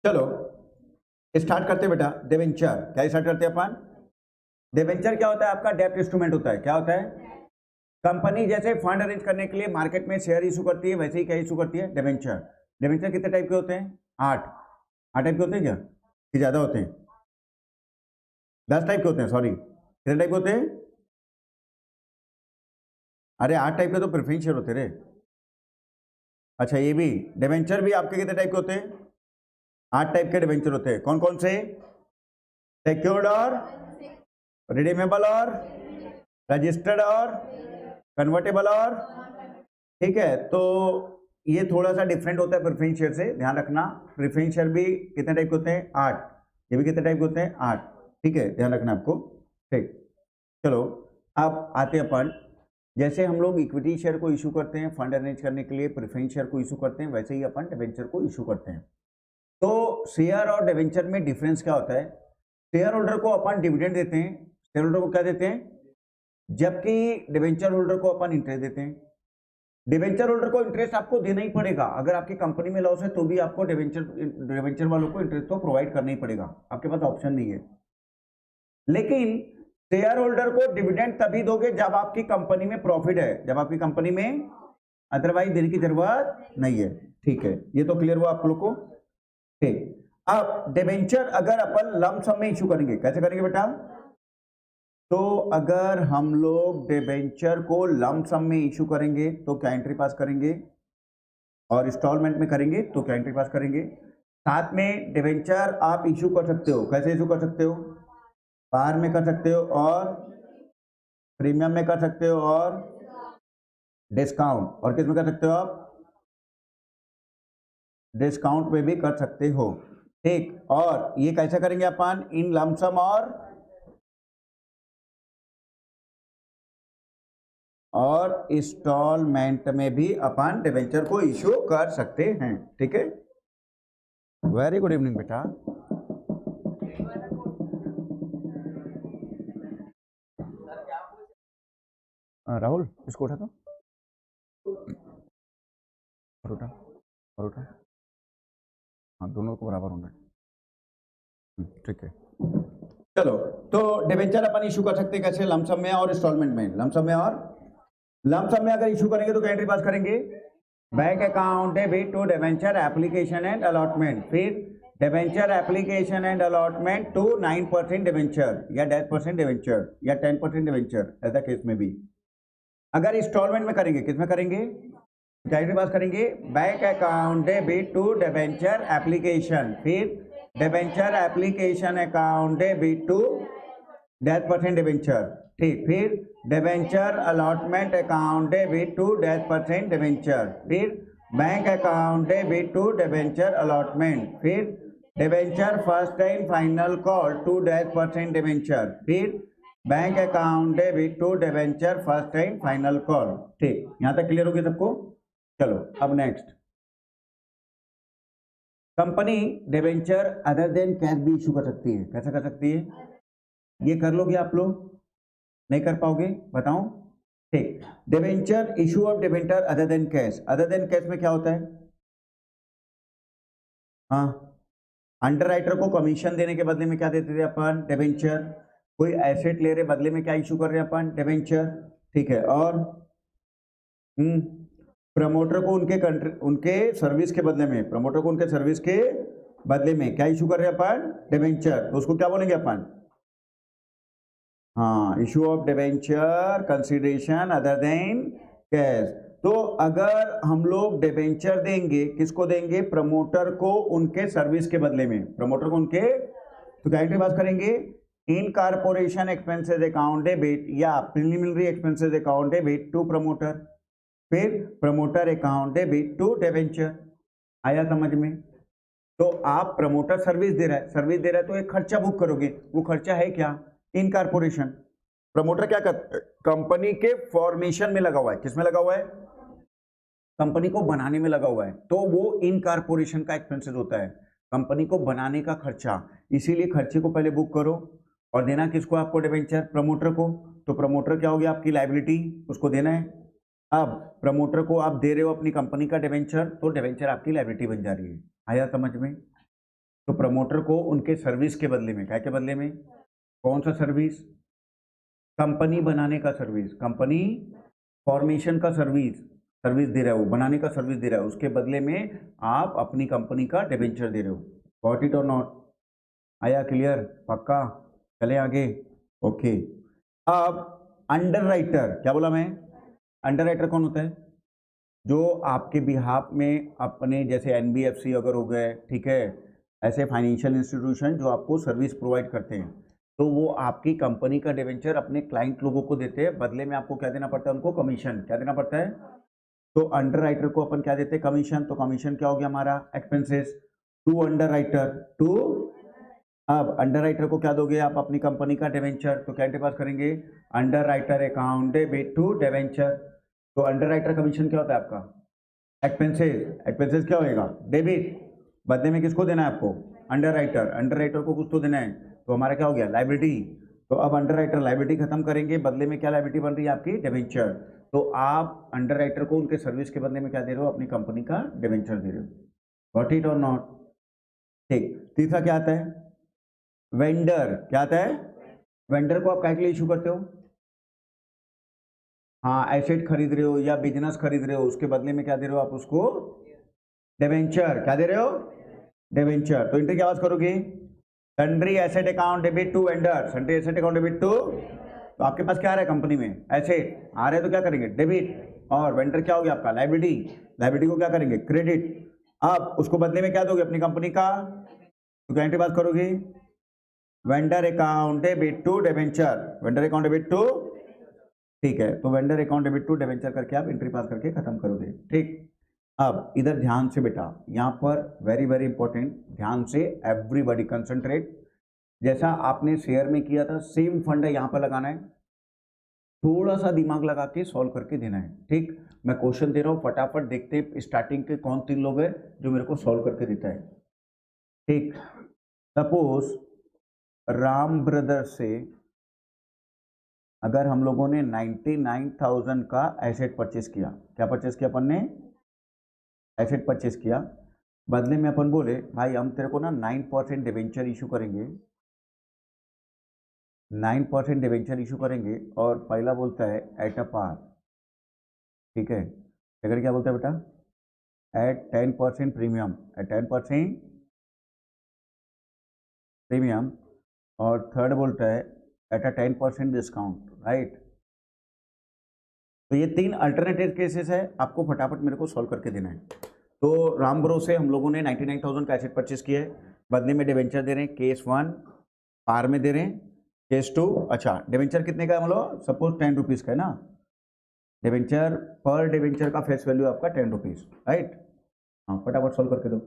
चलो स्टार्ट करते बेटा। डिबेंचर क्या स्टार्ट करते हैं अपन? डिबेंचर क्या होता है? आपका डेब्ट इंस्ट्रूमेंट होता है। क्या होता है? कंपनी जैसे फंड अरेंज करने के लिए मार्केट में शेयर इशू करती है, वैसे ही क्या इशू करती है? डिबेंचर। डिबेंचर कितने टाइप के होते हैं? 8 टाइप के होते हैं क्या कि ज्यादा होते हैं? 10 टाइप के होते हैं। सॉरी, कितने टाइप के होते हैं? अरे 8 टाइप के तो प्रेफरेंस शेयर होते रे। अच्छा, ये भी डिबेंचर भी आपके कितने टाइप के होते हैं? 8 टाइप के डिबेंचर होते हैं। कौन कौन से? सिक्योर्ड और रिडीमेबल और रजिस्टर्ड और कन्वर्टेबल और, ठीक है। तो ये थोड़ा सा डिफरेंट होता है प्रेफरेंस शेयर से, ध्यान रखना। प्रेफरेंस शेयर भी कितने टाइप के होते हैं? 8। ये भी कितने टाइप के होते हैं? 8। ठीक है, ध्यान रखना आपको। ठीक, चलो अब आते हैं अपन। जैसे हम लोग इक्विटी शेयर को इशू करते हैं फंड अरेंज करने के लिए, प्रेफरेंस शेयर को इशू करते हैं, वैसे ही अपन डिबेंचर को इशू करते हैं। तो शेयर और डिबेंचर में डिफरेंस क्या होता है? शेयर होल्डर को अपन डिविडेंड देते हैं। शेयर होल्डर को क्या देते हैं? जबकि डिबेंचर होल्डर को अपन इंटरेस्ट देते हैं। डिबेंचर होल्डर को इंटरेस्ट आपको देना ही पड़ेगा। अगर आपकी कंपनी में लॉस है तो भी आपको डिबेंचर वालों को इंटरेस्ट तो प्रोवाइड करना ही पड़ेगा, आपके पास ऑप्शन नहीं है। लेकिन शेयर होल्डर को डिविडेंड तभी दोगे जब आपकी कंपनी में प्रॉफिट है, जब आपकी कंपनी में, अदरवाइज देने की जरूरत नहीं है। ठीक है, ये तो क्लियर हुआ आप लोग को। ठीक, अब डिबेंचर अगर अपन लम सम में इशू करेंगे, कैसे करेंगे बेटा? तो अगर हम लोग डिबेंचर को लम सम में इशू करेंगे तो क्या एंट्री पास करेंगे, और इंस्टॉलमेंट में करेंगे तो क्या एंट्री पास करेंगे। साथ में डिबेंचर आप इशू कर सकते हो। कैसे इशू कर सकते हो? पार में कर सकते हो और प्रीमियम में कर सकते हो और डिस्काउंट, और किस में कर सकते हो आप? डिस्काउंट में भी कर सकते हो। ठीक, और ये कैसे करेंगे अपन? इन लमसम और इंस्टॉलमेंट में भी अपन डिबेंचर को इशू कर सकते हैं। ठीक है, वेरी गुड इवनिंग बेटा। राहुल, इसको उठा दो और उठा और उठा। हाँ, दोनों को बराबर होना है। ठीक है, चलो। तो डिबेंचर अपन इशू कर सकते हैं कैसे? लमसम में और इंस्टॉलमेंट में। लमसम में और लमसम में अगर इशू करेंगे तो क्या एंट्री पास करेंगे? Bank account debit to debenture application and allotment, फिर debenture application and allotment to 9% debenture या 10% डिबेंचर या 10% डिबेंचर, ऐसा केस में भी। अगर इंस्टॉलमेंट में करेंगे, किस में करेंगे? क्या एंट्री पास करेंगे? Bank account debit to debenture application, फिर debenture application account debit to 10% debenture, ठीक, फिर debenture allotment account debit to 10% debenture, फिर bank account debit to debenture allotment, फिर debenture first and final call to 10% debenture, फिर bank account debit to debenture first and final call. ठीक, यहां तक clear हो गया सबको? चलो अब next. Company debenture other than cash भी इशू कर सकती है। कैसे कर सकती है? ये कर लोगे आप लोग? नहीं कर पाओगे? बताऊं? ठीक, debenture issue of debenture other than cash. Other than cash में क्या होता है? हाँ, अंडरराइटर को कमीशन देने के बदले में क्या देते थे अपन? डिबेंचर। कोई एसेट ले रहे बदले में क्या इशू कर रहे हैं अपन? डिबेंचर। ठीक है, और प्रमोटर को उनके सर्विस के बदले में, प्रमोटर को उनके सर्विस के बदले में क्या इशू कर रहे हैं अपन? डिबेंचर। तो उसको क्या बोलेंगे अपन? हाँ, issue of debenture consideration other than cash. तो अगर हम लोग डिबेंचर देंगे, किसको देंगे? प्रमोटर को उनके सर्विस के बदले में, प्रमोटर को उनके, तो क्या एंट्री पास करेंगे? Incorporation expenses account debit या preliminary expenses account debit to promoter, फिर promoter account debit to debenture. आया समझ में? तो आप प्रमोटर सर्विस दे रहा है, सर्विस दे रहा है तो एक खर्चा बुक करोगे। वो खर्चा है क्या? इनकॉर्पोरेशन। प्रमोटर क्या करता है? कंपनी के फॉर्मेशन में लगा हुआ है। किसमें लगा हुआ है? कंपनी को बनाने में लगा हुआ है, तो वो इनकॉर्पोरेशन का एक्सपेंसेस होता है, कंपनी को बनाने का खर्चा। इसीलिए खर्चे को पहले बुक करो और देना किसको? आपको डिबेंचर, प्रमोटर को। तो प्रमोटर क्या हो गया? आपकी लायबिलिटी, उसको देना है। अब प्रमोटर को आप दे रहे हो अपनी कंपनी का डिबेंचर, तो डिबेंचर आपकी लायबिलिटी बन जा रही है। आया समझ में? तो प्रमोटर को उनके सर्विस के बदले में, क्या के बदले में, कौन सा सर्विस, कंपनी बनाने का सर्विस, कंपनी फॉर्मेशन का सर्विस दे रहा है, वो बनाने का सर्विस दे रहा है, उसके बदले में आप अपनी कंपनी का डिबेंचर दे रहे हो। गॉट इट और नॉट? आया क्लियर? पक्का? चले आगे। ओके। अब अंडर राइटर, क्या बोला मैं? अंडर राइटर कौन होता है? जो आपके बिहाफ में अपने, जैसे एनबीएफसी अगर हो गए, ठीक है, ऐसे फाइनेंशियल इंस्टीट्यूशन जो आपको सर्विस प्रोवाइड करते हैं, तो वो आपकी कंपनी का डिवेंचर अपने क्लाइंट लोगों को देते हैं, बदले में आपको क्या देना पड़ता है? उनको कमीशन। क्या देना पड़ता है? तो अंडर राइटर को अपन क्या देते हैं? कमीशन। तो कमीशन क्या हो गया हमारा? Expenses to underwriter, to. अब अंडर राइटर को क्या दोगे आप? अपनी कंपनी का डिवेंचर। तो क्या पास करेंगे? Underwriter account debit to debenture. तो अंडर राइटर कमीशन क्या होता है आपका? एक्सपेंसेस। एक्सपेंसेस क्या होएगा? डेबिट। बदले में किसको देना है आपको? Under writer. अंडर राइटर को कुछ तो देना है, तो हमारा क्या हो गया? लायबिलिटी। तो अब अंडर राइटर लायबिलिटी खत्म करेंगे, बदले में क्या लायबिलिटी बन रही है आपकी? डिवेंचर। तो आप अंडर राइटर को उनके सर्विस के बदले में क्या दे रहे हो? अपनी कंपनी का डिवेंचर दे रहे हो। गॉट इट और नॉट? ठीक। तीसरा क्या आता है? वेंडर। क्या आता है? वेंडर को आप क्या के लिए इशू करते हो? हाँ, एसेट खरीद रहे हो या बिजनेस खरीद रहे हो, उसके बदले में क्या दे रहे हो आप उसको? डिवेंचर। क्या दे रहे हो? डिवेंचर। तो एंट्री क्या आवाज करोगे? Sundry asset account debit to vendor. Sundry asset account debit to, तो आपके पास क्या आ रहा है कंपनी में? एसेट आ रहे हैं, तो क्या करेंगे? डेबिट। और वेंडर क्या हो गया आपका? लायबिलिटी। लायबिलिटी को क्या करेंगे? क्रेडिट। अब उसको बदले में क्या दोगे अपनी कंपनी का? तो क्या एंट्री पास करोगे? Vendor account debit to debenture. Vendor account debit to, ठीक है, तो vendor account debit to debenture करके आप एंट्री पास करके खत्म करोगे। ठीक। अब इधर ध्यान से बेटा, यहाँ पर वेरी वेरी इंपॉर्टेंट, ध्यान से एवरीबॉडी कंसंट्रेट। जैसा आपने शेयर में किया था, सेम फंड है यहाँ पर लगाना है, थोड़ा सा दिमाग लगा के सॉल्व करके देना है। ठीक। मैं क्वेश्चन दे रहा हूँ, फटाफट देखते स्टार्टिंग के कौन 3 लोग हैं जो मेरे को सॉल्व करके देता है। ठीक। सपोज राम ब्रदर्स से अगर हम लोगों ने 99,000 का एसेट परचेस किया, क्या परचेस किया अपन ने? एसेट परचेस किया, बदले में अपन बोले भाई हम तेरे को ना 9% डिवेंचर इशू करेंगे, 9% डिवेंचर इशू करेंगे, और पहला बोलता है एट अ पार। ठीक है, सेकंड क्या बोलता है बेटा? एट 10% प्रीमियम, एट 10% प्रीमियम, और थर्ड बोलता है एट अ 10% डिस्काउंट, राइट। तो ये 3 अल्टरनेटिव केसेस है, आपको फटाफट मेरे को सॉल्व करके देना है। तो राम ब्रो से हम लोगों ने 99,000 का एसेट परचेस किया है, बदले में डिवेंचर दे रहे हैं, केस 1 पार में दे रहे हैं, केस 2, अच्छा डिवेंचर कितने का है? हम लोग सपोज 10 रुपीज़ का है ना, डिवेंचर पर डिवेंचर का फेस वैल्यू आपका 10 रुपीज़, राइट। हाँ, फटाफट सॉल्व करके दो।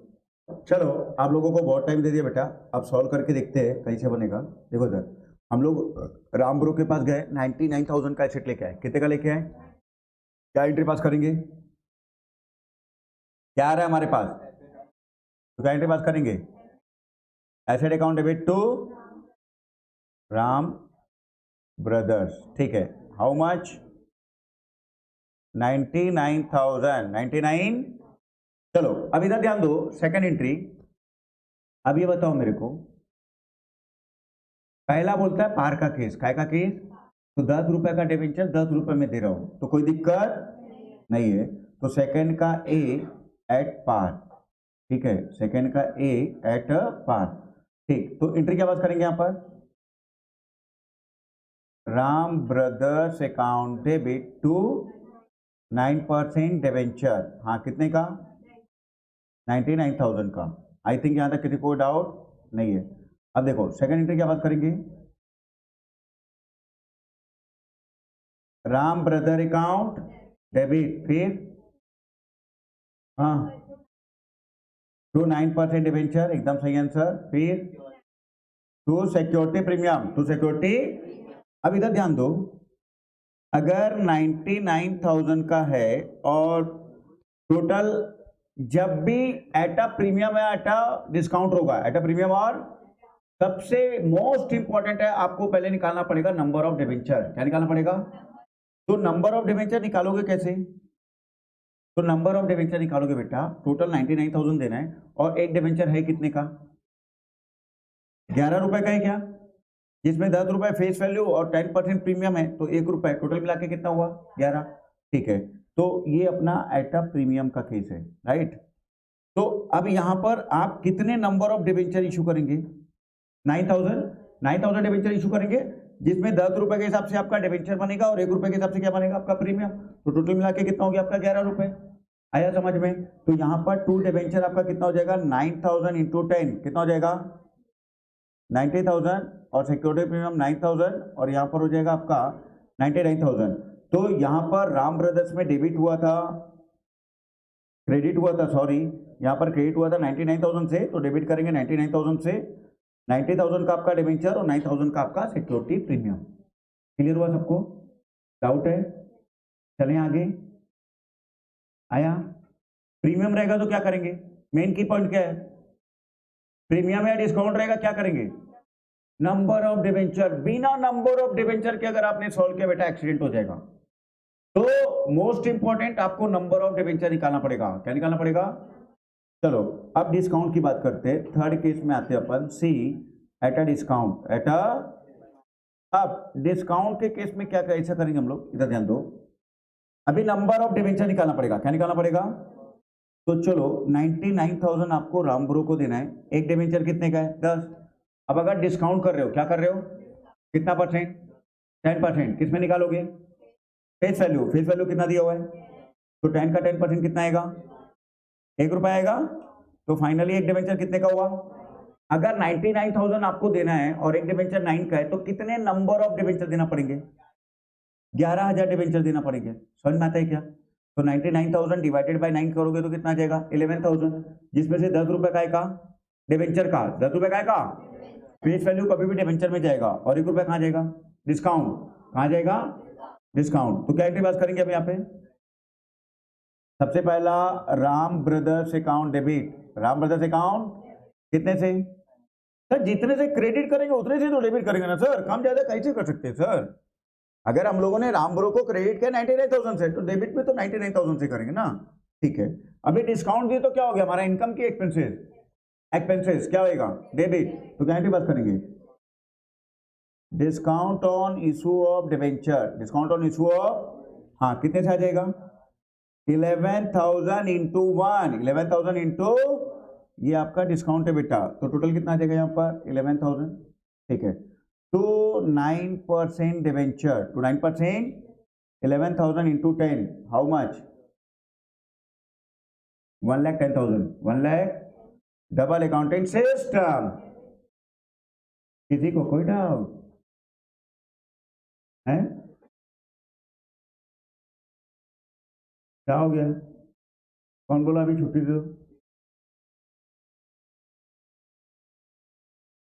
चलो, आप लोगों को बहुत टाइम दे दिया बेटा, अब सॉल्व करके देखते हैं कैसे बनेगा। देखो इधर हम लोग राम ब्रो के पास गए, 99,000 का एसेट लेके आए, कितने का लेके आए? क्या एंट्री पास करेंगे? क्या आ रहा है हमारे पास? तो क्या एंट्री पास करेंगे? Asset account debit to Ram brothers. ठीक है, हाउ मच? 99,000, 99। चलो अब इधर ध्यान दो, सेकंड एंट्री। अब ये बताओ मेरे को, पहला बोलता है पार का केस, काय का केस? तो 10 रुपए का डिवेंचर 10 रुपए में दे रहा हूं, तो कोई दिक्कत नहीं है। तो सेकंड का ए एट पार, ठीक है, सेकंड का ए एट पार। ठीक, तो एंट्री क्या बात करेंगे यहां पर? Ram brothers account debit to 9% debenture. हाँ, कितने का? 99,000 का। आई थिंक यहां तक किसी को डाउट नहीं है। अब देखो सेकंड एंट्री क्या बात करेंगे? राम ब्रदर अकाउंट डेबिट, फिर हाँ टू 9% डिवेंचर, एकदम सही आंसर, फिर to security premium, to security. अब इधर ध्यान दो, अगर 99,000 का है और टोटल जब भी एट अ प्रीमियम या एट अ डिस्काउंट होगा, एट अ प्रीमियम, और सबसे मोस्ट इंपॉर्टेंट है आपको पहले निकालना पड़ेगा नंबर ऑफ डिवेंचर। क्या निकालना पड़ेगा? तो नंबर ऑफ डिवेंचर निकालोगे कैसे? तो नंबर ऑफ डिवेंचर निकालोगे बेटा, टोटल 99,000 देना है और एक डिवेंचर है कितने का? 11 रुपए का है क्या, जिसमें 10 रुपए फेस वैल्यू और 10% प्रीमियम है, तो 1 रुपए टोटल मिला के कितना हुआ 11। ठीक है, तो ये अपना एट अ प्रीमियम का केस है, राइट। तो अब यहां पर आप कितने नंबर ऑफ डिबेंचर इशू करेंगे, 9000 डिबेंचर इशू करेंगे, जिसमें 10 रुपए के हिसाब से आपका डिबेंचर बनेगा और 1 रुपए के हिसाब से क्या बनेगा आपका प्रीमियम, तो टोटल मिला के कितना हो गया आपका 11 रुपए। आया समझ में। तो यहां पर 2 डिबेंचर आपका कितना हो जाएगा 9000 इंटू 10 कितना हो जाएगा 90,000 और सिक्योरिटी प्रीमियम 9000 और यहां पर हो जाएगा आपका 99,000। तो यहां पर राम ब्रदर्स में डेबिट हुआ था, क्रेडिट हुआ था, सॉरी यहां पर क्रेडिट हुआ था 99,000 से, तो डेबिट करेंगे 99,000 से, 90,000 का आपका डिबेंचर और 9,000 का आपका सिक्योरिटी प्रीमियम। क्लियर हुआ सबको, डाउट है, चलें आगे। आया, प्रीमियम रहेगा तो क्या करेंगे, मेन की पॉइंट क्या है, प्रीमियम या डिस्काउंट रहेगा क्या करेंगे, नंबर ऑफ डिबेंचर। बिना नंबर ऑफ डिबेंचर के अगर आपने सॉल्व किया बेटा एक्सीडेंट हो जाएगा। तो मोस्ट इंपॉर्टेंट आपको नंबर ऑफ डिबेंचर निकालना पड़ेगा। क्या निकालना पड़ेगा, चलो अब डिस्काउंट की बात करते हैं। थर्ड केस में आते हैं अपन, see at a discount, at a, अब डिस्काउंट के केस में क्या ऐसा करेंगे हम लोग, इधर ध्यान दो, अभी नंबर ऑफ डिबेंचर निकालना पड़ेगा। क्या निकालना पड़ेगा, तो चलो 99,000 आपको राम ब्रो को देना है, एक डिबेंचर कितने का है 10। अब अगर डिस्काउंट कर रहे हो, क्या कर रहे हो, कितना परसेंट, 10%, किसमें निकालोगे, फेस वैल्यू, फेस वैल्यू कितना दिया हुआ है, तो 10 का 10% कितना आएगा 1 रुपया आएगा। तो फाइनली एक डिबेंचर कितने का हुआ, अगर 99,000 आपको देना है और एक डिबेंचर 9 का है, तो कितने नंबर ऑफ डिबेंचर देना पड़ेंगे, 11,000 डिबेंचर देना पड़ेंगे। समझ में आता है क्या, तो 99,000 डिवाइडेड बाय 9 करोगे तो कितना आ जाएगा 11,000, जिसमें से 10 रुपए का डिबेंचर का, 10 रुपए का फेस वैल्यू कभी भी डिबेंचर में जाएगा और 1 रुपया कहां जाएगा, डिस्काउंट कहां जाएगा, डिस्काउंट। तो क्या एंट्री पास करेंगे अब यहाँ पे, सबसे पहला Ram brothers account debit, Ram brothers account कितने से, सर जितने से क्रेडिट करेंगे उतने से तो डेबिट करेंगे ना सर, कम ज्यादा कैसे कर सकते हैं सर। अगर हम लोगों ने राम ब्रो को क्रेडिट किया 99,000 से, तो डेबिट में तो 99,000 से करेंगे ना। ठीक है, अभी डिस्काउंट दिए तो क्या हो गया हमारा इनकम की एक्सपेंसेस, एक्सपेंसेस क्या होगा डेबिट, तो क्या एंट्री पास करेंगे, discount on issue of debenture, discount on issue of, हाँ कितने से आ जाएगा 11,000 इंटू 1, 11,000 इंटू ये आपका डिस्काउंट है बेटा, तो टोटल कितना आ जाएगा यहाँ पर 11,000। ठीक है, तो 9% debenture, to 9%, 11,000 into 10 how much, 1,10,000, 1 lakh, double accounting system. किसी को कोई डाउट है, क्या हो गया, कौन बोला अभी छुट्टी दो,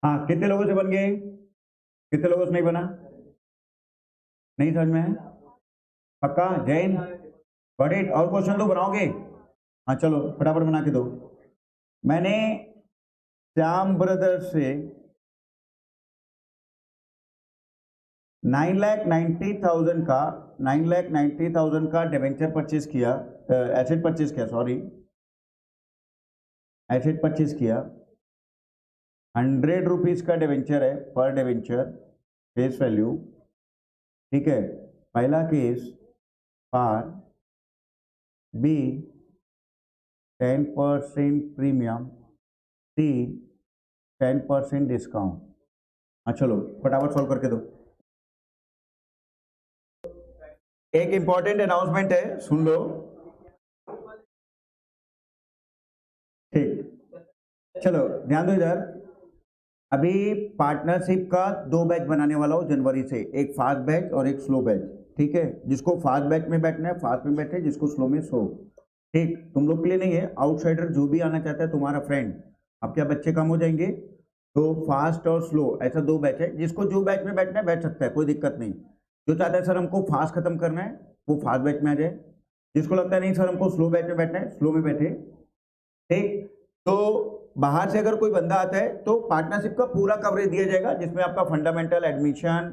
हाँ कितने लोगों से बन गए, कितने लोगों से नहीं बना, नहीं समझ में है, पक्का जैन गॉट इट, और क्वेश्चन तो बनाओगे, हाँ चलो फटाफट बना के दो। मैंने श्याम ब्रदर्स से 9,90,000 का 9,90,000 का डिबेंचर परचेज किया, एसेट परचेज किया, सॉरी एसेट परचेज किया, 100 रुपीज का डिबेंचर है पर डिबेंचर फेस वैल्यू। ठीक है, पहला केस पार, बी 10% प्रीमियम, सी 10% डिस्काउंट। हाँ चलो फटाफट सॉल्व करके दो। एक इंपॉर्टेंट अनाउंसमेंट है, सुन लो, ठीक चलो ध्यान दो इधर। अभी पार्टनरशिप का 2 बैच बनाने वाला हूँ जनवरी से, एक फास्ट बैच और एक स्लो बैच। ठीक है, जिसको फास्ट बैच में बैठना है फास्ट में बैठे, जिसको स्लो में स्लो। ठीक, तुम लोग के लिए नहीं है, आउटसाइडर जो भी आना चाहता है तुम्हारा फ्रेंड, अब क्या बच्चे कम हो जाएंगे, तो फास्ट और स्लो ऐसा 2 बैच है, जिसको जो बैच में बैठना है बैठ सकता है, कोई दिक्कत नहीं। जो चाहता है सर हमको फास्ट खत्म करना है वो फास्ट बैच में आ जाए, जिसको लगता है नहीं सर हमको स्लो बैच में बैठना है स्लो में बैठे। ठीक, तो बाहर से अगर कोई बंदा आता है तो पार्टनरशिप का पूरा कवरेज दिया जाएगा, जिसमें आपका फंडामेंटल, एडमिशन,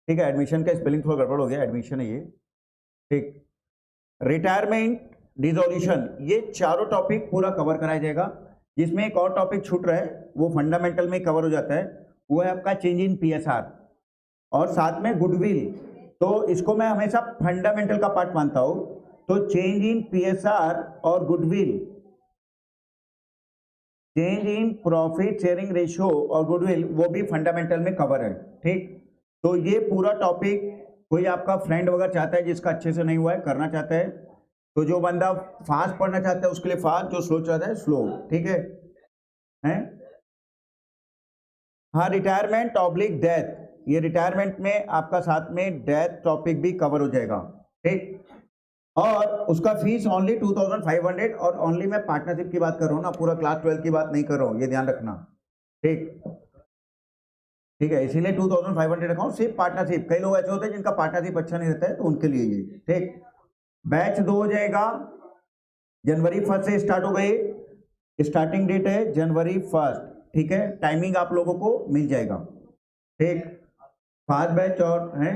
ठीक है एडमिशन का स्पेलिंग थोड़ा गड़बड़ हो गया, एडमिशन है ये, ठीक, रिटायरमेंट, डिसोल्यूशन, ये चारों टॉपिक पूरा कवर कराया जाएगा। जिसमें एक और टॉपिक छूट रहा है वो फंडामेंटल में कवर हो जाता है, वो है आपका चेंज इन पीएसआर और साथ में गुडविल। तो इसको मैं हमेशा फंडामेंटल का पार्ट मानता हूं। तो चेंज इन पीएसआर और goodwill, change in profit sharing ratio और गुडविल, वो भी फंडामेंटल में कवर है। ठीक, तो ये पूरा टॉपिक कोई आपका फ्रेंड वगैरह चाहता है जिसका अच्छे से नहीं हुआ है, करना चाहता है, तो जो बंदा फास्ट पढ़ना चाहता है उसके लिए फास्ट, जो स्लो चाहता है स्लो। ठीक है, हैं? हाँ, रिटायरमेंट ऑब्लिक डेथ, ये रिटायरमेंट में आपका साथ में डेथ टॉपिक भी कवर हो जाएगा। ठीक, और उसका फीस ओनली 2500 और ओनली मैं पार्टनरशिप की बात कर रहा हूँ ना, पूरा क्लास 12 की बात नहीं कर रहा हूँ, ये ध्यान रखना। ठीक, ठीक है, इसीलिए 2500 रखा हूँ, सिर्फ पार्टनरशिप। कई लोग ऐसे होते हैं जिनका पार्टनरशिप अच्छा नहीं रहता है, तो उनके लिए ये। ठीक, बैच 2 हो जाएगा, जनवरी 1 से स्टार्ट हो गई, स्टार्टिंग डेट है जनवरी 1। ठीक है, टाइमिंग आप लोगों को मिल जाएगा। ठीक, 5 बैच और हैं।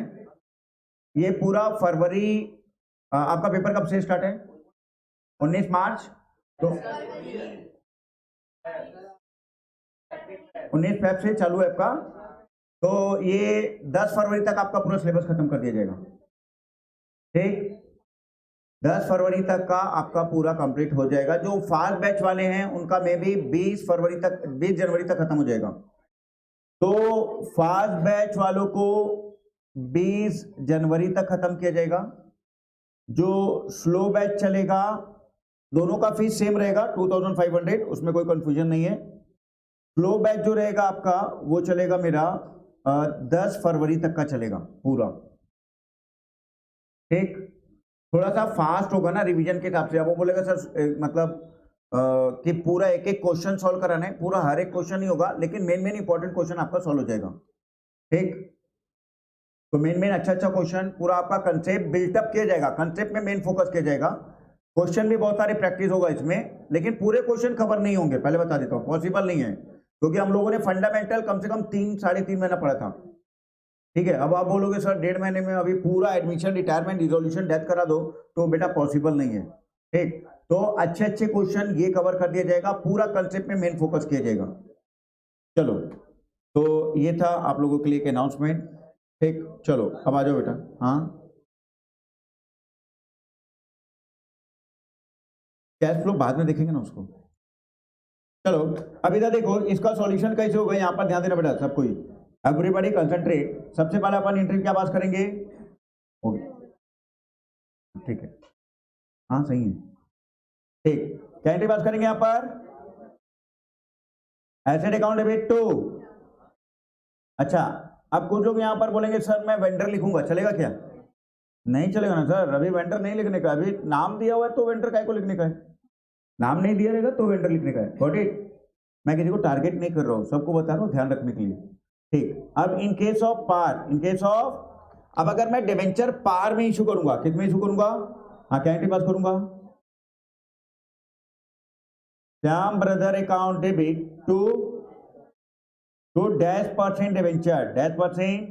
ये पूरा फरवरी, आपका पेपर कब से स्टार्ट है? 19 मार्च, तो 19 फेब से चालू है आपका, तो ये 10 फरवरी तक आपका पूरा सिलेबस खत्म कर दिया जाएगा। ठीक, 10 फरवरी तक का आपका पूरा कंप्लीट हो जाएगा। जो फास्ट बैच वाले हैं उनका मे भी 20 जनवरी तक खत्म हो जाएगा। तो फास्ट बैच वालों को 20 जनवरी तक खत्म किया जाएगा। जो स्लो बैच चलेगा, दोनों का फीस सेम रहेगा 2500, उसमें कोई कंफ्यूजन नहीं है। स्लो बैच जो रहेगा आपका वो चलेगा मेरा 10 फरवरी तक का चलेगा पूरा। ठीक, थोड़ा सा फास्ट होगा ना रिवीजन के हिसाब से। अब वो बोलेगा सर मतलब कि पूरा एक एक क्वेश्चन सॉल्व कराना है, पूरा हर एक क्वेश्चन नहीं होगा, लेकिन मेन इंपॉर्टेंट क्वेश्चन आपका सॉल्व हो जाएगा। ठीक, तो मेन अच्छा क्वेश्चन पूरा आपका कंसेप्ट बिल्टअप किया जाएगा, कंसेप्ट में मेन फोकस किया जाएगा। क्वेश्चन भी बहुत सारे प्रैक्टिस होगा इसमें, लेकिन पूरे क्वेश्चन कवर नहीं होंगे, पहले बता देता हूँ, पॉसिबल नहीं है, क्योंकि हम लोगों ने फंडामेंटल कम से कम 3-3.5 महीना पढ़ा था। ठीक है, अब आप बोलोगे सर 1.5 महीने में अभी पूरा एडमिशन, रिटायरमेंट, रिजोल्यूशन, डेथ करा दो, तो बेटा पॉसिबल नहीं है। ठीक, तो अच्छे क्वेश्चन ये कवर कर दिया जाएगा, पूरा कंसेप्ट में मेन फोकस किया जाएगा। चलो, तो ये था आप लोगों के लिए एक अनाउंसमेंट। ठीक, चलो अब आ जाओ बेटा। हाँ, कैश फ्लो बाद में देखेंगे ना उसको। चलो, अब इधर देखो, इसका सॉल्यूशन कैसे होगा, यहाँ पर ध्यान देना बेटा सब कोई, एवरीबॉडी कंसंट्रेट। सबसे पहले अपन एंट्री क्या पास करेंगे? ओके, ठीक है, हाँ सही है। ठीक, क्या एंट्री पास करेंगे यहाँ पर? Asset account debit 2। अच्छा, अब कुछ लोग यहाँ पर बोलेंगे सर मैं वेंडर लिखूंगा, चलेगा क्या? नहीं चलेगा ना सर, अभी वेंडर नहीं लिखने का, अभी नाम दिया हुआ है तो वेंडर काय को लिखने का है? नाम नहीं दिया रहेगा तो वेंडर लिखने का है। Got it? मैं किसी को टारगेट नहीं कर रहा हूँ, सबको बता रहा हूँ ध्यान रखने के लिए। ठीक, अब in case of par, in case of, अब अगर मैं डिवेंचर पार में इशू करूंगा, कितने इशू करूंगा? हाँ, क्या एंट्री पास करूंगा? Shyam brother account debit to -% debenture, -%।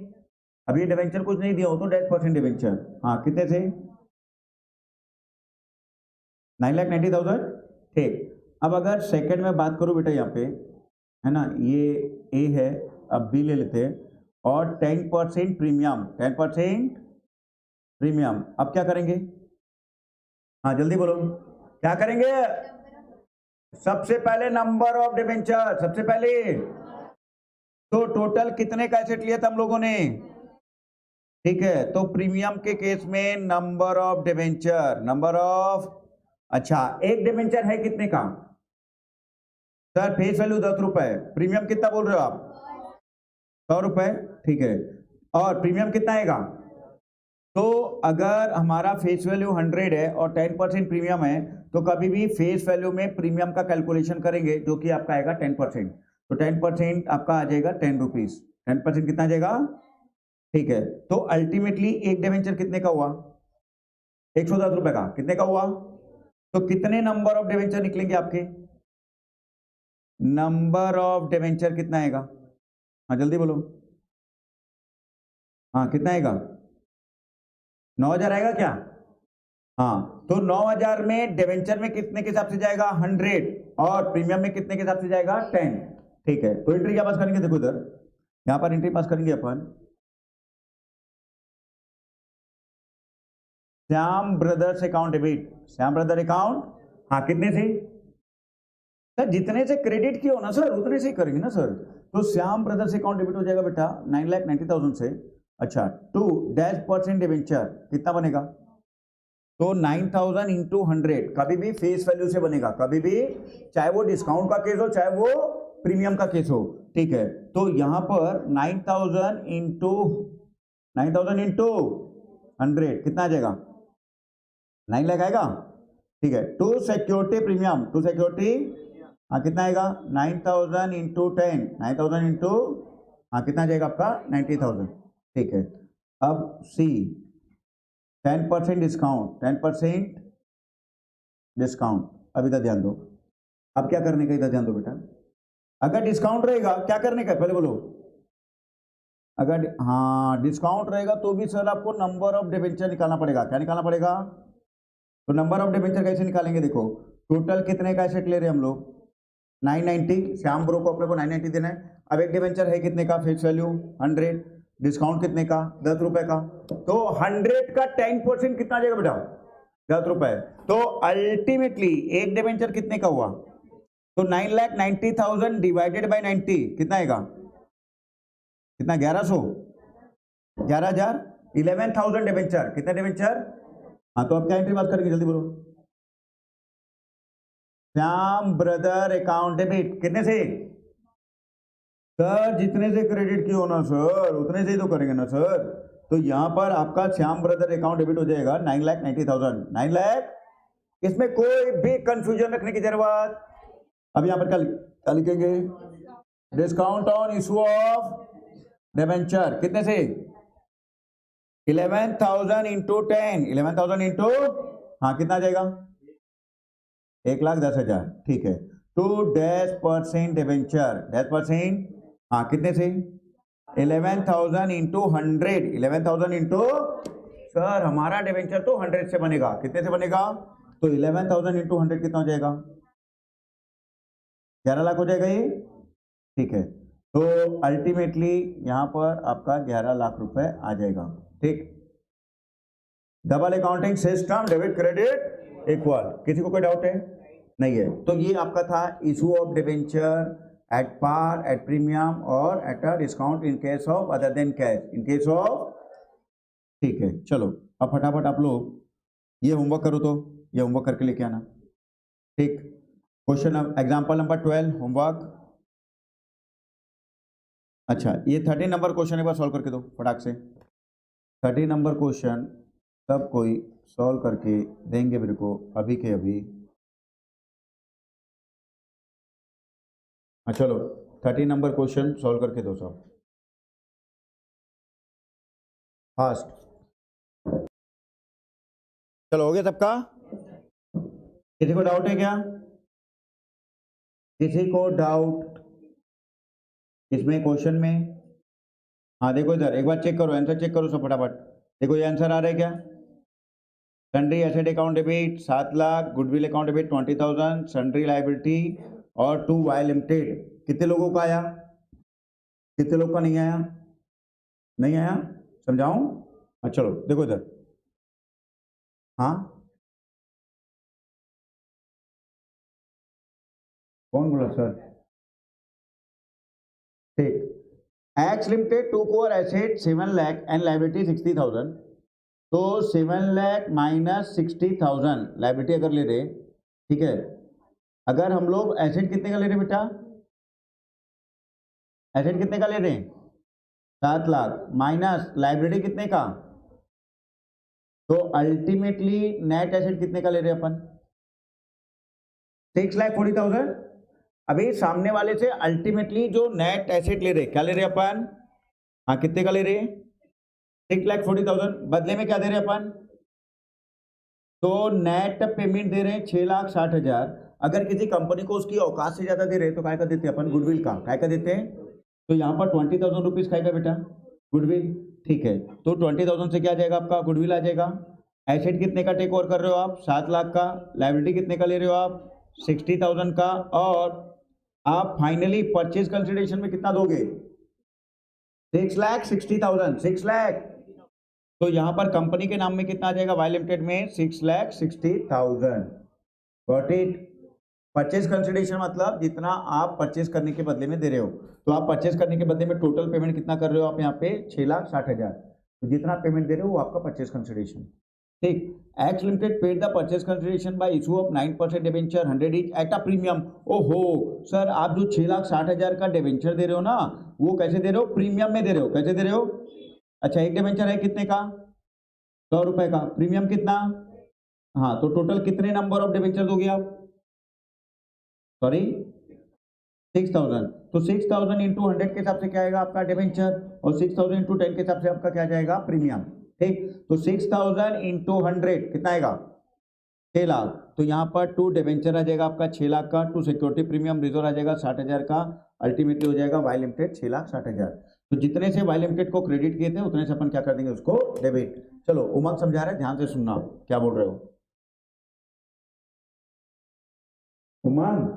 अभी डिवेंचर कुछ नहीं दिया हो तो -% डिवेंचर। हाँ, कितने से? 9,90,000। ठीक, अब अगर सेकंड में बात करूं बेटा, यहाँ पे है ना, ये ए है, अब बी ले लेते हैं, और 10% प्रीमियम, 10% प्रीमियम। अब क्या करेंगे? हाँ जल्दी बोलो, क्या करेंगे? सबसे पहले नंबर ऑफ डिवेंचर, सबसे पहले तो टोटल कितने का एसेट लिया था हम लोगों ने? ठीक है, तो प्रीमियम के केस में number of debenture, number of, अच्छा एक डिवेंचर है कितने का? सर फेस वैल्यू 10 रुपए, प्रीमियम कितना बोल रहे हो आप? 100 रुपए। ठीक है, और प्रीमियम कितना आएगा? तो अगर हमारा फेस वैल्यू 100 है और 10% प्रीमियम है, तो कभी भी फेस वैल्यू में प्रीमियम का कैलकुलेशन करेंगे, जो कि आपका आएगा 10%। तो 10% आपका आ जाएगा 10 रुपीज। 10% कितना आ जाएगा? ठीक है, तो अल्टीमेटली एक डिवेंचर कितने का हुआ? 110 रुपए का। कितने का हुआ? तो कितने नंबर ऑफ डिवेंचर निकलेंगे आपके? नंबर ऑफ डिवेंचर कितना आएगा? हाँ जल्दी बोलो। हाँ कितना आएगा? 9,000 आएगा क्या? हाँ, तो 9,000 में डिवेंचर में कितने के हिसाब से जाएगा? 100, और प्रीमियम में कितने के हिसाब से जाएगा? 10। ठीक है, तो एंट्री क्या पास करेंगे? देखो इधर, यहां पर एंट्री पास करेंगे अपन, Shyam brothers account debit, Shyam brother account, हाँ कितने से सर, जितने से क्रेडिट किया हो ना सर उतने से ही करेंगे ना सर। तो श्याम ब्रदर्स अकाउंट डेबिट हो जाएगा बेटा 9,90,000 से। अच्छा 2% डिवेंचर कितना बनेगा, तो 9,000 इंटू 100 कभी भी फेस वैल्यू से बनेगा, कभी भी, चाहे वो डिस्काउंट का केस हो चाहे वो प्रीमियम का केस हो, ठीक है। तो यहां पर 9,000 इंटू 100 कितना आ जाएगा, 9 लाख आएगा, ठीक है। To security premium, to security, हाँ कितना आएगा 9,000 इंटू 10, 9,000 इंटू, हाँ कितना आ जाएगा आपका 90,000, ठीक है। अब सी 10% डिस्काउंट, 10% डिस्काउंट, अब इधर ध्यान दो, अब क्या करने का, इधर ध्यान दो बेटा, अगर डिस्काउंट रहेगा क्या करने का पहले बोलो, अगर हाँ डिस्काउंट रहेगा तो भी सर आपको नंबर ऑफ डिबेंचर निकालना पड़ेगा, क्या निकालना पड़ेगा, तो नंबर ऑफ डिबेंचर कैसे निकालेंगे, देखो टोटल कितने का एसेट ले रहे हैं हम लोग 990, श्याम ब्रो को अपने को 990 देना है। अब एक डिबेंचर है कितने का, फेस वैल्यू 100, डिस्काउंट कितने का 10 रुपए का, तो 100 का 10% कितना आ जाएगा बेटा 10 रुपए। तो अल्टीमेटली एक डिबेंचर कितने का हुआ, तो 9,90,000 डिवाइडेड बाय 90 कितना आएगा, कितना 1100, 11,000, 11,000 डिबेंचर, कितने डिबेंचर, हाँ तो अब क्या एंट्री बात करेंगे जल्दी बोलो, श्याम ब्रदर अकाउंट डेबिट कितने से, सर जितने से क्रेडिट किया हो ना सर उतने से ही तो करेंगे ना सर। तो यहां पर आपका श्याम ब्रदर अकाउंट डेबिट हो जाएगा 9,90,000, 9 लाख, इसमें कोई भी कंफ्यूजन रखने की जरूरत, अब यहां पर क्या लिखेंगे, discount on issue of debenture कितने से, 11,000 इंटू 10, 11,000 इंटू, हाँ कितना जाएगा 1,10,000, ठीक है। तो 10% डिबेंचर, 10%, हाँ कितने से, 11,000 इंटू 100, 11,000 इंटू, सर हमारा डिबेंचर तो 100 से बनेगा, कितने से बनेगा, तो 11,000 इंटू 100 कितना हो जाएगा, 11 लाख हो जाएगा ये, ठीक है। तो अल्टीमेटली यहां पर आपका 11 लाख रुपए आ जाएगा, ठीक। Double accounting system, debit credit equal, किसी को कोई डाउट है, नहीं है। तो ये आपका था issue of debenture at par, at premium और at a discount in case of other than cash, in case of, ठीक है। चलो अब फटाफट आप लोग ये होमवर्क करो, तो ये होमवर्क करके लेके आना, ठीक। क्वेश्चन एग्जांपल नंबर 12 होमवर्क, अच्छा ये 13 नंबर क्वेश्चन एक बार सॉल्व करके दो फटाक से, 13 नंबर क्वेश्चन सब कोई सॉल्व करके देंगे मेरे को अभी के अभी, चलो 13 नंबर क्वेश्चन सॉल्व करके दो सब फास्ट, चलो हो गया सबका, किसी को डाउट है क्या, किसी को डाउट इसमें क्वेश्चन में, हाँ देखो इधर एक बार चेक करो, आंसर चेक करो सब फटाफट, देखो ये आंसर आ रहा है क्या, sundry asset account debit 7 lakh, goodwill account debit 20,000, sundry liability और 2 वाई लिमिटेड, कितने लोगों का आया, कितने लोग का नहीं आया, नहीं आया, समझाऊं, अच्छा चलो देखो इधर, हाँ कौन बोला सर, ठीक, X limited to core asset 7 lakh and liability 60,000, तो 7 लाख माइनस 60,000 लाइबिलिटी अगर ले रहे, ठीक है, अगर हम लोग एसेट कितने का ले रहे बेटा, एसेट कितने का ले रहे हैं 7 लाख माइनस लाइबिलिटी कितने का, तो अल्टीमेटली नेट एसेट कितने का ले रहे हैं अपन 6,40,000, अभी सामने वाले से अल्टीमेटली जो नेट एसेट ले रहे क्या ले रहे अपन, हाँ कितने का ले रहे 6,40,000, बदले में क्या दे रहे अपन, तो नेट पेमेंट दे रहे हैं 6,60,000, अगर किसी कंपनी को उसकी औकात से ज्यादा दे रहे तो काय का देते हैं अपन, गुडविल का, काय का देते हैं, तो यहाँ पर 20,000 रुपीज खाएगा बेटा गुडविल, ठीक है। तो 20,000 से क्या आ जाएगा आपका गुडविल आ जाएगा, एसेट कितने का टेक ओवर कर रहे हो आप 7 लाख का, लायबिलिटी कितने का ले रहे हो आप 60,000 का, और आप फाइनली परचेज कंसिडरेशन में कितना दोगे 6,60,000, 6 लाख। तो यहां पर कंपनी के नाम में कितना आ जाएगा वाई लिमिटेड में? 6,60,000। Got it. परचेज कंसिडरेशन मतलब जितना आप परचेज करने के बदले में दे रहे हो। तो आप परचेज करने के बदले में टोटल पेमेंट कितना कर रहे हो आप यहाँ पे? 6,60,000। तो जितना पेमेंट दे रहे हो वो आपका परचेज कंसिडरेशन। ठीक। X limited paid the purchase consideration bye issue of 9% debenture 100 etch at a premium. ओहो सर, आप जो 6,60,000 का डिबेंचर दे रहे हो ना, वो कैसे दे रहे हो? प्रीमियम में दे रहे हो। कैसे दे रहे हो? अच्छा, एक डिबेंचर है कितने का? 100 रुपए का। प्रीमियम कितना? हाँ, तो टोटल कितने नंबर ऑफ डिबेंचर दोगे आप? सॉरी 6,000। तो 6,000 इंटू 100 के हिसाब से क्या आएगा आपका डिबेंचर, और 6,000 इंटू 10 के हिसाब से आपका क्या जाएगा? प्रीमियम। ठीक। तो 6,000 इंटू 100 कितना आएगा? 6 लाख। तो यहाँ पर 2 डिबेंचर आ जाएगा आपका 6 लाख का, 2 सिक्योरिटी प्रीमियम रिजर्व आ जाएगा 60,000 का। अल्टीमेटली हो जाएगा वाई लिमिटेड 6,60,000। तो जितने से वाई लिमिटेड को क्रेडिट किए थे उतने से अपन क्या कर देंगे? उसको डेबिट। चलो, उमंग समझा रहा है, ध्यान से सुनना क्या बोल रहे हो। उमंग,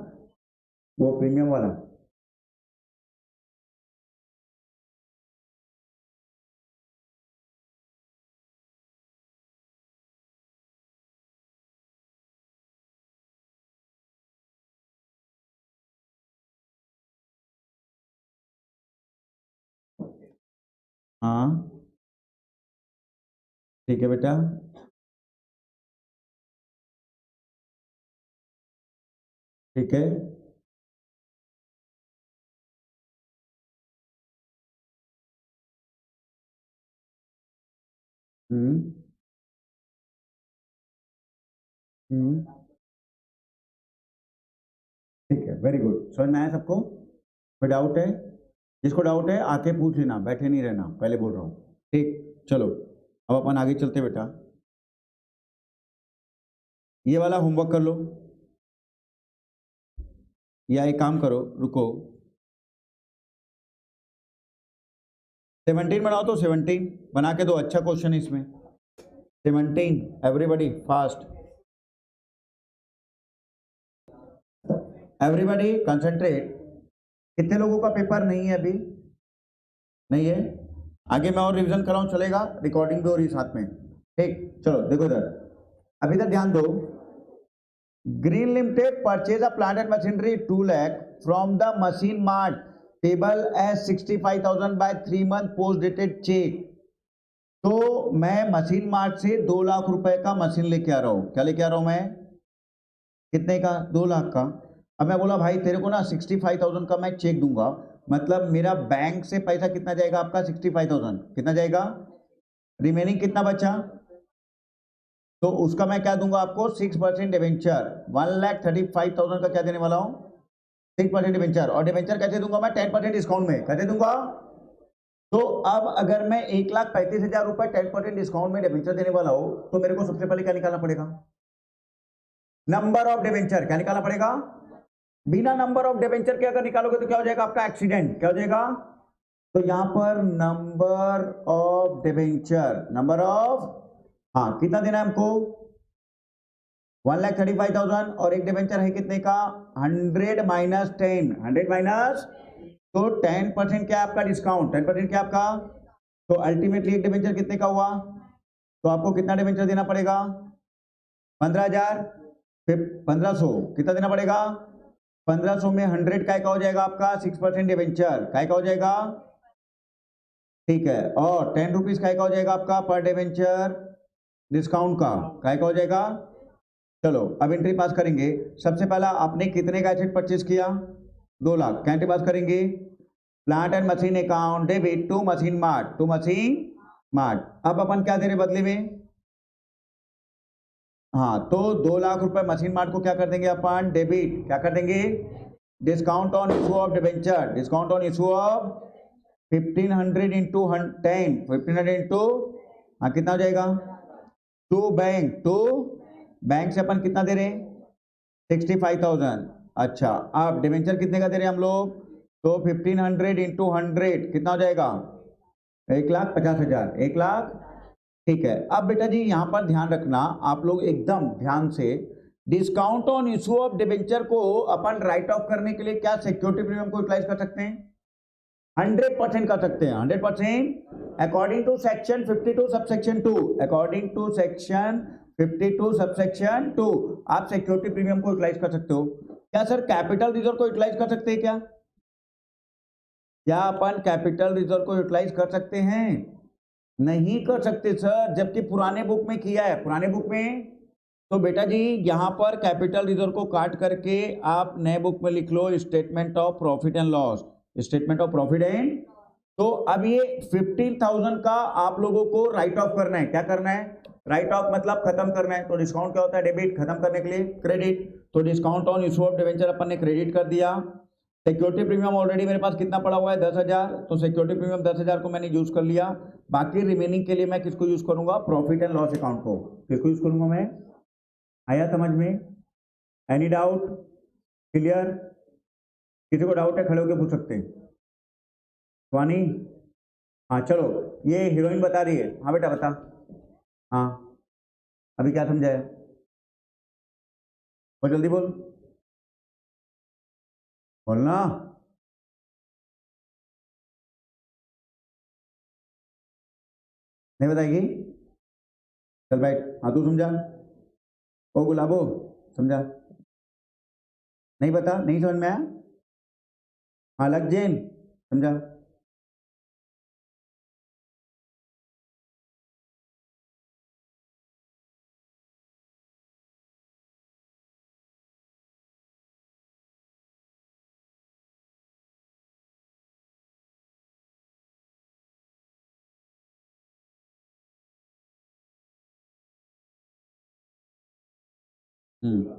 वो प्रीमियम वाला। हाँ ठीक है बेटा। ठीक है। हम्म हम्म ठीक है, वेरी गुड। समझ में आया सबको? कोई डाउट है? जिसको डाउट है आके पूछ लेना, बैठे नहीं रहना, पहले बोल रहा हूँ। ठीक, चलो अब अपन आगे चलते बेटा। ये वाला होमवर्क कर लो, या एक काम करो, रुको। 17 बनाओ, तो 17 बना के दो। अच्छा क्वेश्चन इसमें 17। Everybody fast, everybody concentrate. कितने लोगों का पेपर नहीं है अभी? नहीं है? आगे मैं और रिवीजन कराऊं चलेगा? रिकॉर्डिंग भी हो रही साथ में। ठीक, चलो देखो इधर, अभी तक ध्यान दो। Green limited purchase a plant and machinery 2 lakh from the machine mart table as 65,000 by 3 month post dated cheque. तो मैं मशीन मार्ट से 2 लाख रुपए का मशीन लेके आ रहा हूं। क्या लेके आ रहा हूं मैं? कितने का? 2 लाख का। अब मैं बोला भाई तेरे को ना 65,000 का मैं चेक दूंगा, मतलब मेरा बैंक से पैसा कितना जाएगा आपका? 65,000। कितना जाएगा? रिमेनिंग कितना बचा? तो उसका मैं क्या दूंगा आपको? 6% डिवेंचर। 1,35,000 का क्या देने वाला हूं? 6% डिवेंचर। और डिवेंचर कैसे दूंगा मैं? 10% डिस्काउंट में। कैसे दूंगा? तो अब अगर मैं 1,35,000 रुपए 10% डिस्काउंट में डिवेंचर देने वाला हूं, तो मेरे को सबसे पहले क्या निकालना पड़ेगा? Number of debenture. क्या निकालना पड़ेगा? बिना नंबर ऑफ डिवेंचर के अगर निकालोगे तो क्या हो जाएगा आपका? एक्सीडेंट। क्या हो जाएगा? तो यहां पर number of debenture, number of, हाँ कितना देना है हमको? 1,35,000। और एक डिवेंचर है कितने का? 100 माइनस 10, 100 माइनस, तो 10% क्या आपका? डिस्काउंट। 10% क्या आपका? तो अल्टीमेटली एक डिवेंचर कितने का हुआ? तो आपको कितना डिवेंचर देना पड़ेगा? 15,000, फिर 1,500 कितना देना पड़ेगा? 1,500 में 100 का हो जाएगा आपका 6% डिवेंचर। काय का हो जाएगा? ठीक है। और 10 रुपीज का हो जाएगा आपका पर डिवेंचर डिस्काउंट का। काय का हो जाएगा? चलो अब एंट्री पास करेंगे। सबसे पहला आपने कितने का एसेट परचेज किया? 2 लाख। क्या एंट्री पास करेंगे? Plant and machine account debit to machine mart, to machine mart. अब अपन क्या दे रहे बदले में? हाँ, तो 2 लाख रुपए मशीन मार्ट को क्या कर देंगे अपन? डेबिट। क्या कर देंगे? Discount on issue of debenture, discount on issue of 1,500 into 10, 1,500 into, हाँ कितना हो जाएगा? टू बैंक से अपन कितना दे रहे हैं? 65,000। अच्छा, अब डिवेंचर कितने का दे रहे हैं हम लोग? तो 1,500 इंटू 100 कितना हो जाएगा? 1,50,000। 1 लाख। ठीक है। अब बेटा जी यहां पर ध्यान रखना आप लोग एकदम ध्यान से, discount on issue of debenture को अपन राइट ऑफ करने के लिए क्या सिक्योरिटी प्रीमियम को यूटिलाइज कर सकते हैं? 100% कर सकते हैं, 100% according to section 52 subsection 2, according to section 52 subsection 2 आप सिक्योरिटी प्रीमियम को यूटिलाइज कर सकते हो। क्या सर कैपिटल रिजर्व को यूटिलाइज कर सकते हैं क्या? क्या अपन कैपिटल रिजर्व को यूटिलाइज कर सकते हैं? नहीं कर सकते सर, जबकि पुराने बुक में किया है। पुराने बुक में तो बेटा जी यहां पर कैपिटल रिजर्व को काट करके आप नए बुक में लिख लो statement of profit and loss, statement of profit and. तो अब ये 15,000 का आप लोगों को राइट ऑफ करना है। क्या करना है? राइट ऑफ मतलब खत्म करना है। तो डिस्काउंट क्या होता है? डेबिट। खत्म करने के लिए क्रेडिट। तो discount on issue of debenture अपन ने क्रेडिट कर दिया। सिक्योरिटी प्रीमियम ऑलरेडी मेरे पास कितना पड़ा हुआ है? 10,000। तो सिक्योरिटी प्रीमियम 10,000 को मैंने यूज कर लिया। बाकी रिमेनिंग के लिए मैं किसको यूज करूंगा? प्रॉफिट एंड लॉस अकाउंट को। किसको यूज करूंगा मैं? आया समझ में? Any doubt? क्लियर? किसी को डाउट है खड़े होकर पूछ सकते हैं। स्वानी? हाँ चलो, ये हीरोइन बता रही है। हाँ बेटा बता। हाँ अभी क्या समझाया? बहुत जल्दी बोल, बोलना। नहीं बताएगी? चल बैठ। हाँ तू समझा। ओ गुलाबो समझा। नहीं बता, नहीं समझ में आया? हाँ लग जैन समझा। हम्म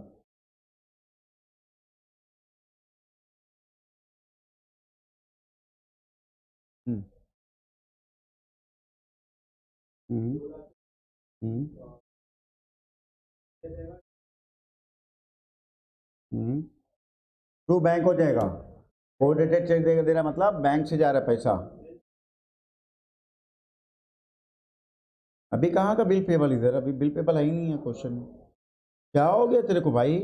हम्म हम्म हम्म टू बैंक हो जाएगा। कोडेटेड चेक दे रहा मतलब बैंक से जा रहा है पैसा। अभी कहाँ का बिल पेबल? इधर अभी बिल पेबल है ही नहीं है क्वेश्चन में। क्या हो गया तेरे को भाई?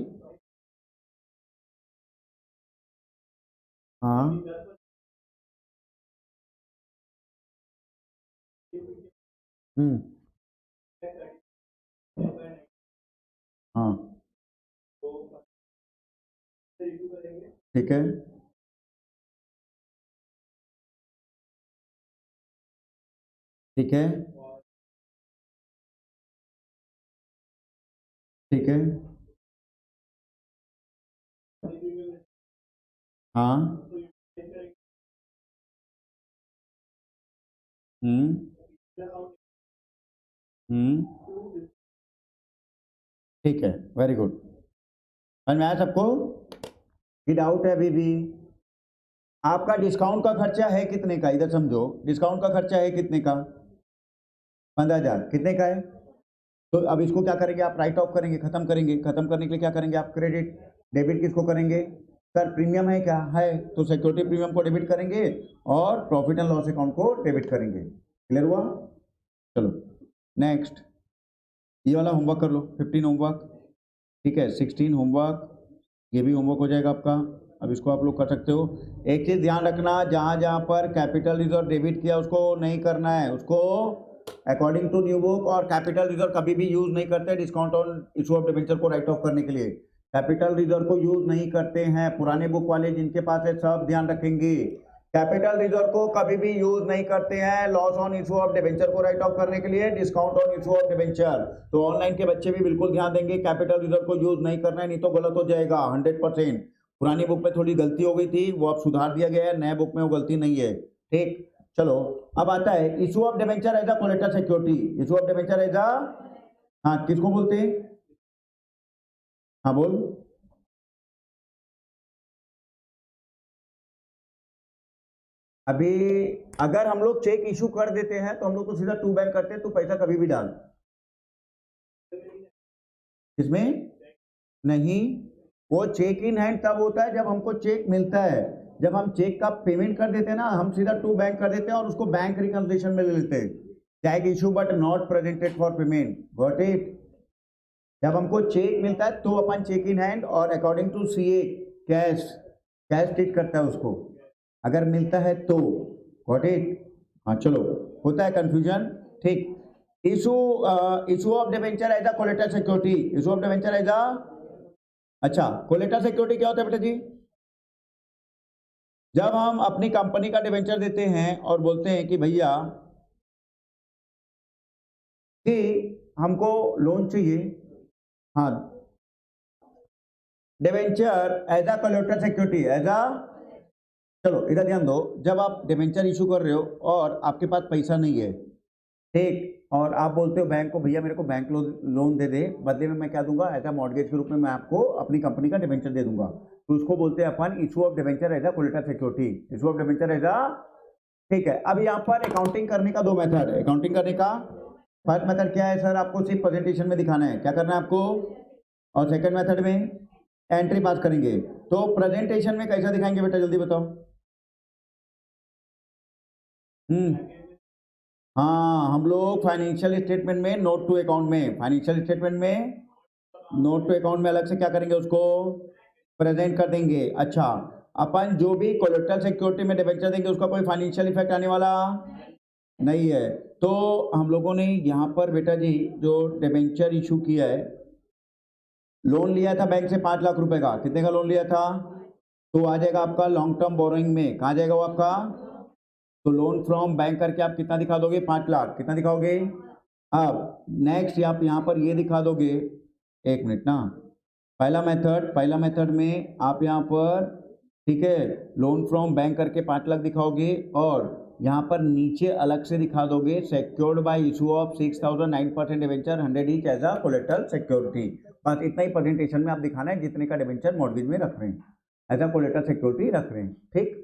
हाँ हम्म हाँ ठीक है ठीक है ठीक है हाँ हम्म हम्म ठीक है, वेरी गुड। समझ में आया सबको? ये डाउट है अभी भी? आपका डिस्काउंट का खर्चा है कितने का? इधर समझो, डिस्काउंट का खर्चा है कितने का? 15,000 कितने का है? तो अब इसको क्या करेंगे आप? राइट ऑफ करेंगे, खत्म करेंगे। खत्म करने के लिए क्या करेंगे आप? क्रेडिट। डेबिट किसको करेंगे? सर प्रीमियम है क्या? है। तो सिक्योरिटी प्रीमियम को डेबिट करेंगे और प्रॉफिट एंड लॉस अकाउंट को डेबिट करेंगे। क्लियर हुआ? चलो नेक्स्ट, ये वाला होमवर्क कर लो। 15 होमवर्क, ठीक है। 16 होमवर्क, ये भी होमवर्क हो जाएगा आपका। अब इसको आप लोग कर सकते हो। एक चीज ध्यान रखना, जहां जहां पर कैपिटल रिजर्व डेबिट किया उसको नहीं करना है, उसको अकॉर्डिंग टू न्यू बुक। और कैपिटल रिजर्व कभी भी यूज नहीं करते discount on issue of debenture को राइट ऑफ करने के लिए। कैपिटल रिजर्व को यूज नहीं करते हैं। पुराने बुक वाले जिनके पास है सब ध्यान रखेंगे। कैपिटल रिजर्व को कभी भी यूज नहीं करते हैं loss on issue of debenture को राइट ऑफ करने के लिए, discount on issue of debenture. तो ऑनलाइन के बच्चे भी बिल्कुल ध्यान देंगे, कैपिटल रिजर्व को यूज नहीं करना है, नहीं तो गलत हो जाएगा 100%। पुरानी बुक में थोड़ी गलती हो गई थी, वो अब सुधार दिया गया है। नए बुक में वो गलती नहीं है। ठीक, चलो अब आता है issue of debenture as a collateral security. Issue of debenture as a, हाँ किसको बोलते हैं? हाँ बोल। अभी अगर हम लोग चेक इशू कर देते हैं तो हम लोग तो सीधा टू बैंक करते हैं, तो पैसा कभी भी डाल। इसमें नहीं, वो चेक इन हैंड तब होता है जब हमको चेक मिलता है। जब हम चेक का पेमेंट कर देते हैं ना, हम सीधा टू बैंक कर देते हैं और उसको बैंक रिकंसिलिएशन में ले लेते हैं। Cheque issue but not presented for payment, got it? जब हमको चेक मिलता है तो अपन चेक इन हैंड और according to CA cash, cash treat करता है उसको। अगर मिलता है तो, गॉट इट। हाँ चलो, होता है कंफ्यूजन, ठीक। Issue of debenture as a collateral security, issue of debenture as a, अच्छा कोलेटरल सिक्योरिटी क्या होता है बेटा जी? जब हम अपनी कंपनी का डिबेंचर देते हैं और बोलते हैं कि भैया कि हमको लोन चाहिए, हाँ, debenture as a collateral security, as a, चलो इधर ध्यान दो, जब आप डिबेंचर इशू कर रहे हो और आपके पास पैसा नहीं है, ठीक, और आप बोलते हो बैंक को, भैया मेरे को बैंक लोन दे दे, बदले में मैं क्या दूंगा, एज अ मॉर्गेज के रूप में मैं आपको अपनी कंपनी का डिबेंचर दे दूंगा, तो उसको बोलते हैं अपन issue of debenture as a collateral security, issue of debenture as a, ठीक है। अब यहाँ पर अकाउंटिंग करने का दो मेथड है, अकाउंटिंग करने का फर्स्ट मेथड क्या है सर, आपको सिर्फ प्रेजेंटेशन में दिखाना है, क्या करना है आपको, और सेकंड मेथड में एंट्री पास करेंगे। तो प्रेजेंटेशन में कैसा दिखाएंगे बेटा, जल्दी बताओ। हाँ, हम लोग फाइनेंशियल स्टेटमेंट में नोट टू अकाउंट में, फाइनेंशियल स्टेटमेंट में नोट टू अकाउंट में अलग से क्या करेंगे, उसको प्रेजेंट कर देंगे। अच्छा, अपन जो भी कोलेटरल सिक्योरिटी में डिबेंचर देंगे उसका कोई फाइनेंशियल इफेक्ट आने वाला नहीं है। तो हम लोगों ने यहाँ पर बेटा जी जो डिबेंचर इशू किया है, लोन लिया था बैंक से 5 लाख रुपए का, कितने का लोन लिया था, तो आ जाएगा आपका लॉन्ग टर्म बोरोइंग में, कहाँ जाएगा वो आपका, तो लोन फ्रॉम बैंक करके आप कितना दिखा दोगे, 5 लाख, कितना दिखाओगे। अब नेक्स्ट आप यहाँ पर ये दिखा दोगे, एक मिनट ना, पहला मेथड में आप यहाँ पर, ठीक है, लोन फ्रॉम बैंक करके 5 लाख दिखाओगे, और यहाँ पर नीचे अलग से दिखा दोगे secured by issue of 6,009% debenture 100 each as a collateral security. बस इतना ही प्रेजेंटेशन में आप दिखाना है, जितने का डिवेंचर मॉर्गेज में रख रहे हैं एज अ कोलेटरल सिक्योरिटी रख रहे हैं, ठीक।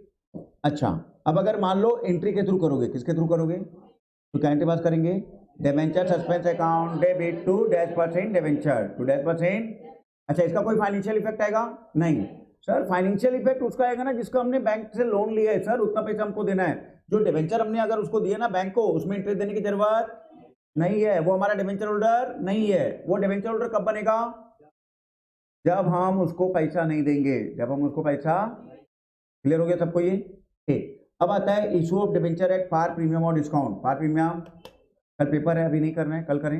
अच्छा, अब अगर मान लो एंट्री के थ्रू करोगे, किसके थ्रू करोगे, तो क्या एंट्री पास करेंगे, debenture suspense account debit to -% debenture to -%। अच्छा, इसका कोई फाइनेंशियल इफेक्ट आएगा नहीं सर, फाइनेंशियल इफेक्ट उसका आएगा ना जिसका हमने बैंक से लोन लिया है सर, उतना पैसा हमको देना है। जो डिवेंचर हमने अगर उसको दिया ना बैंक को, उसमें इंटरेस्ट देने की जरूरत नहीं है, वो हमारा डिवेंचर होल्डर नहीं है। वो डिवेंचर होल्डर कब बनेगा, जब हम उसको पैसा नहीं देंगे, जब हम उसको पैसा, क्लियर हो गया सबको ये, ठीक। अब आता है issue of debenture at par premium और डिस्काउंट। पार प्रीमियम कल पेपर है, अभी नहीं करना है, कल करें।